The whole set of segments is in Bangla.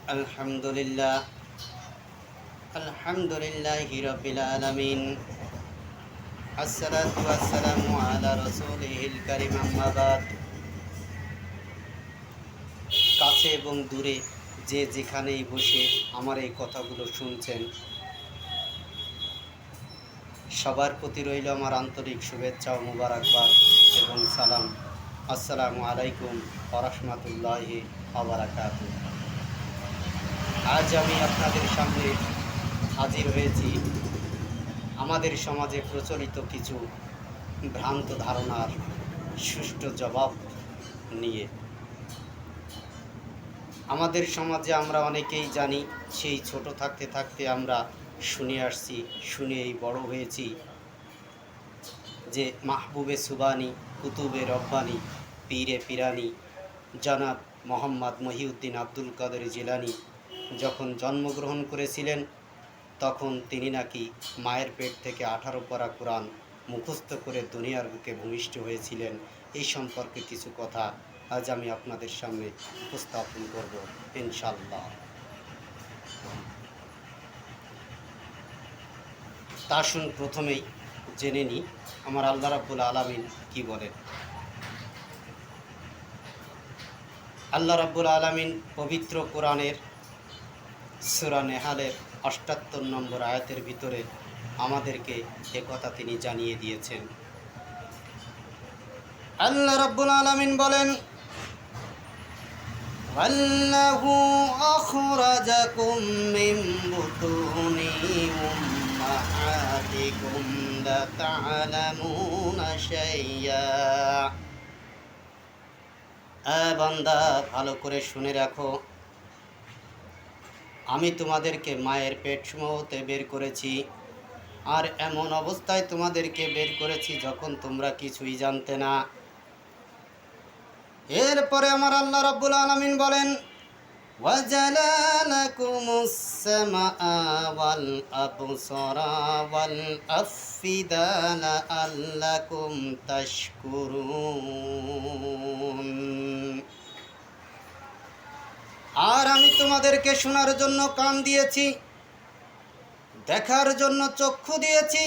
আলহামদুলিল্লাহ আলহামদুলিল্লাহি রাব্বিল আলামিন আসসালাতু ওয়াসসালামু আলা রাসূলিহিল কারীম আম্মা বাদ। কাছে এবং দূরে যে যেখানেই বসে আমার এই কথাগুলো শুনছেন, সবার প্রতি রইল আমার আন্তরিক শুভেচ্ছা ও মুবারকবাদ এবং সালাম। আসসালামু আলাইকুম ওয়া রাহমাতুল্লাহি ওয়া বারাকাতুহু। আজ আমি আপনাদের সামনে হাজির হয়েছি আমাদের সমাজে প্রচলিত কিছু ভ্রান্ত ধারণার সুষ্ঠু জবাব নিয়ে। আমাদের সমাজে আমরা অনেকেই জানি, সেই ছোট থাকতে থাকতে আমরা শুনে আসছি, শুনেই বড় হয়েছি যে মাহবুবে সুবানি, কুতুবে রব্বানি, পীরে পিরানি জনাব মোহাম্মদ মহিউদ্দিন আব্দুল কাদের জিলানি যখন জন্মগ্রহণ করেছিলেন তখন তিনি নাকি মায়ের পেট থেকে 18 পারা কোরআন মুখস্থ করে দুনিয়ার বুকে ভূমিষ্ঠ হয়েছিলেন। এই সম্পর্কে কিছু কথা আজ আমি আপনাদের সামনে উপস্থাপন করব ইনশাআল্লাহ। তা শুন, প্রথমেই জেনে নিই আমার আল্লাহ রাব্বুল আলামিন কি বলেন। আল্লাহ রাব্বুল আলামিন পবিত্র কোরআনের সূরা নেহালের 78 নম্বর আয়াতের ভিতরে আমাদেরকে একথা তিনি জানিয়ে দিয়েছেন। আল্লাহ রাব্বুল আলামিন বলেন, আল্লাহু আখরাজাকুম মিন বুতুনি উম্মাহাতিকুম লা তা'লামুনা শাইয়্যা। বান্দা, ভালো করে শুনে রাখো, আমি তোমাদেরকে মায়ের পেটসমূহ হতে বের করেছি, আর এমন অবস্থায় তোমাদেরকে বের করেছি যখন তোমরা কিছুই জানতে না। এরপরে আমার আল্লাহ রাব্বুল আলামিন বলেন, ওয়াজালা লাকুমুস সামাআ ওয়াল আবসারা ওয়াল আফইদা লাআল্লাকুম তাশকুরুন। আর আমি তোমাদেরকে শোনার জন্য কান দিয়েছি, দেখার জন্য চক্ষু দিয়েছি,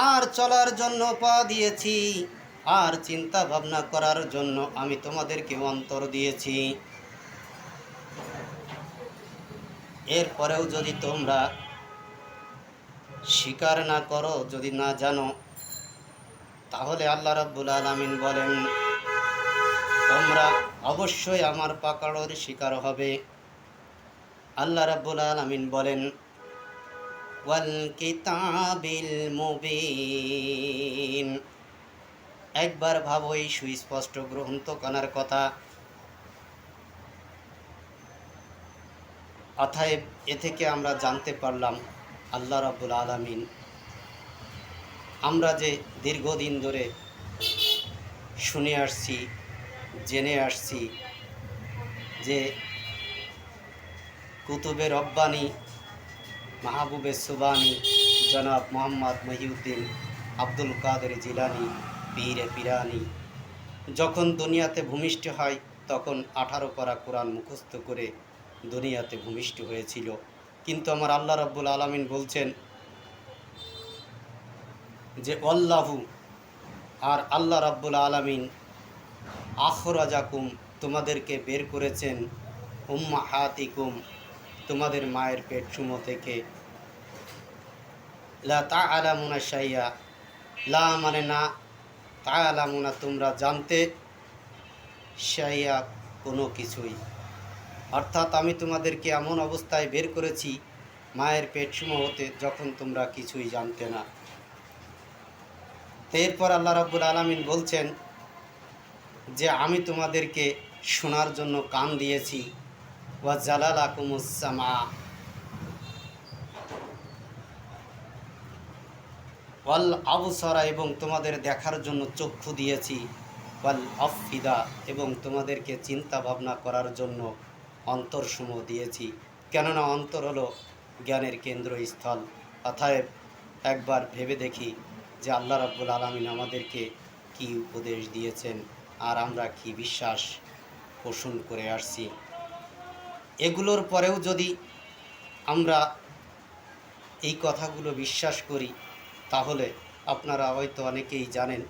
আর চলার জন্য পা দিয়েছি, আর চিন্তা ভাবনা করার জন্য আমি তোমাদেরকে অন্তর দিয়েছি। এরপরেও যদি তোমরা স্বীকার না করো, যদি না জানো, তাহলে আল্লাহ রাব্বুল আলামিন বলেন তোমরা অবশ্যই আমার পাকড়ের শিকার হবে। আল্লাহ রাব্বুল আলামিন বলেন, ওয়াল কিতাবিল মুবিন। একবার ভাবো এই সুস্পষ্ট গ্রন্থখানার কথা। অতএব এ থেকে আমরা জানতে পারলাম আল্লাহ রাব্বুল আলামিন আমরা যে দীর্ঘদিন ধরে শুনে আসছি, জেনে আসছি যে কুতুবে রব্বানি, মাহবুবে সুবানি জনাব মোহাম্মদ মহিউদ্দিন আব্দুল কাদের জিলানি পীরে পিরানি যখন দুনিয়াতে ভূমিষ্ঠ হয় তখন 18 পারা কোরআন মুখস্থ করে দুনিয়াতে ভূমিষ্ঠ হয়েছিল। কিন্তু আমার আল্লাহ রাব্বুল আলামিন বলছেন যে আল্লাহু, আর আল্লাহ রাব্বুল আলামিন আখরাজাকুম, তোমাদেরকে বের করেছেন, উম্মাহাতিকুম, তোমাদের মায়ের পেটসমূহ থেকে, লা তা'লামুনা শাইয়্যা, লা মানে না, তা'লামুনা তোমরা জানতে, শাইয়্যা কোনো কিছুই। অর্থাৎ আমি তোমাদেরকে এমন অবস্থায় বের করেছি মায়ের পেটসমূহ হতে যখন তোমরা কিছুই জানতে না। এরপর আল্লাহ রাব্বুল আলামিন বলছেন যে আমি তোমাদেরকে শোনার জন্য কান দিয়েছি, ওয়া জালালাকুমুস সামা ওয়াল আবসারা, এবং তোমাদের দেখার জন্য চক্ষু দিয়েছি, ওয়াল আফইদা, এবং তোমাদেরকে চিন্তা ভাবনা করার জন্য অন্তরসমূহ দিয়েছি। কেননা অন্তর হলো জ্ঞানের কেন্দ্রস্থল। অতএব একবার ভেবে দেখি যে আল্লাহ রাব্বুল আলামিন আমাদেরকে কি উপদেশ দিয়েছেন আর আমরা কি বিশ্বাস পোষণ করে আসছি। এগুলোর পরেও যদি আমরা এই কথাগুলো বিশ্বাস করি, তাহলে আপনারা হয়তো অনেকেই জানেন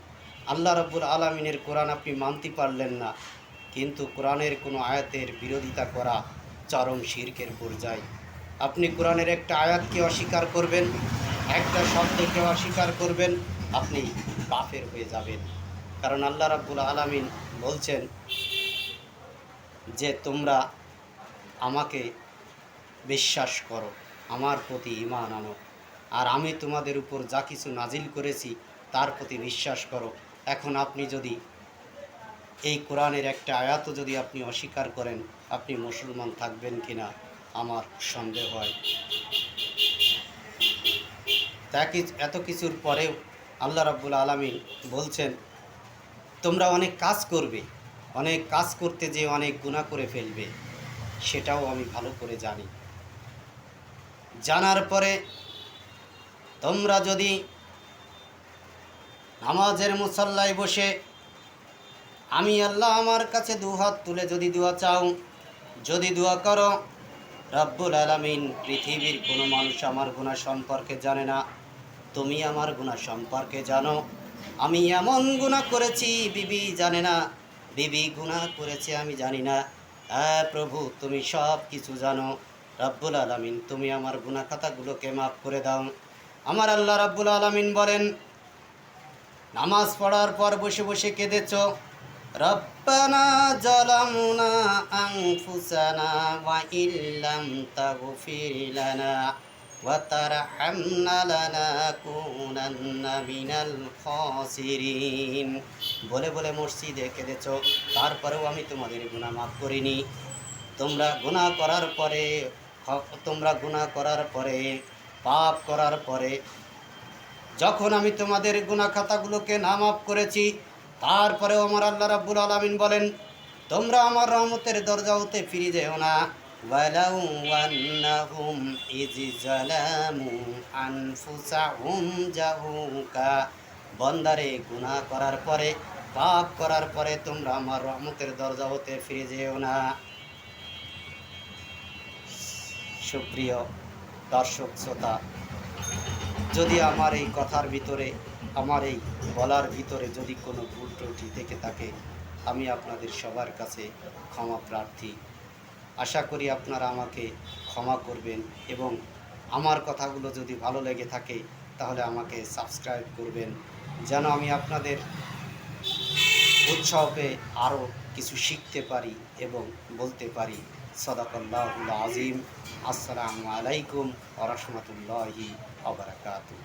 আল্লাহ রাব্বুল আলামিনের কোরআন আপনি মানতে পারলেন না, কিন্তু কোরআনের কোনো আয়াতের বিরোধিতা করা চরম শিরকের পর্যায়। আপনি কোরআনের একটা আয়াতকে অস্বীকার করবেন, একটা শব্দকে অস্বীকার করবেন, আপনি কাফের হয়ে যাবেন। কারণ আল্লাহ রাব্বুল আলামিন বলছেন যে তোমরা আমাকে বিশ্বাস করো, আমার প্রতি ঈমান আনো, আর আমি তোমাদের উপর যা কিছু নাজিল করেছি তার প্রতি বিশ্বাস করো। এখন আপনি যদি এই কোরআনের একটা আয়াতও যদি আপনি অস্বীকার করেন, আপনি মুসলমান থাকবেন কিনা আমার সন্দেহ হয়। এত কিছুর পরেও আল্লাহ রাব্বুল আলামিন বলছেন তোমরা অনেক কাজ করবে, অনেক কাজ করতে যে অনেক গুনাহ করে ফেলবে, সেটাও আমি ভালো করে জানি। জানার পরে তোমরা যদি নামাজের মুসল্লায় বসে আমি আল্লাহ আমার কাছে দুহাত তুলে যদি দোয়া চাও, যদি দোয়া করো, রব্বুল আলামিন পৃথিবীর কোনো মানুষ আমার গুনাহ সম্পর্কে জানে না, তুমি আমার গুনাহ সম্পর্কে জানো। আমি এমন গুনাহ করেছি বিবি জানে না, বিবি গুনাহ করেছে আমি জানি না। হ্যাঁ প্রভু, তুমি সব কিছু জানো। রব্বুল আলামিন তুমি আমার গুনাহ খাতাগুলোকে মাফ করে দাও। আমার আল্লাহ রব্বুল আলামিন বলেন, নামাজ পড়ার পর বসে বসে কেঁদেছ, রব্বানা জালামুনা আনফুসানা ওয়া ইল্লাম তাগফির লানা ওয়া তারহামনা লানাকুনান্না মিনাল খাসিরিন। বলে বলে মসজিদে কেঁদেছ, তারপরেও আমি তোমাদের গুনাহ মাফ করিনি। তোমরা গুনাহ করার পরে পাপ করার পরে যখন আমি তোমাদের গুনাহ খাতাগুলোকে না মাফ করেছি, তারপরেও আমার আল্লাহ রাব্বুল আলামিন বলেন তোমরা আমার রহমতের দরজা হতে ফিরে যেও না। ওয়ালাউ আন্নাহুম ইয যালামু আনফুসাহুম জাউকা, বন্দারে গুনাহ করার পরে পাপ করার পরে তোমরা আমার রহমতের দরজা হতে ফিরে যেও না। সুপ্রিয় দর্শক শ্রোতা, যদি আমার এই কথার ভিতরে, আমার এই বলার ভিতরে যদি কোনো ভুল ত্রুটি থেকে থাকে, আমি আপনাদের সবার কাছে ক্ষমা প্রার্থী। আশা করি আপনারা আমাকে ক্ষমা করবেন, এবং আমার কথাগুলো যদি ভালো লেগে থাকে তাহলে আমাকে সাবস্ক্রাইব করবেন, যেন আমি আপনাদের উৎসাহ পেয়ে আরও কিছু শিখতে পারি এবং বলতে পারি। সাদাকাল্লাহুল আযীম। আসসালামু আলাইকুম ওয়া রাহমাতুল্লাহি ওয়া বারাকাতুহু।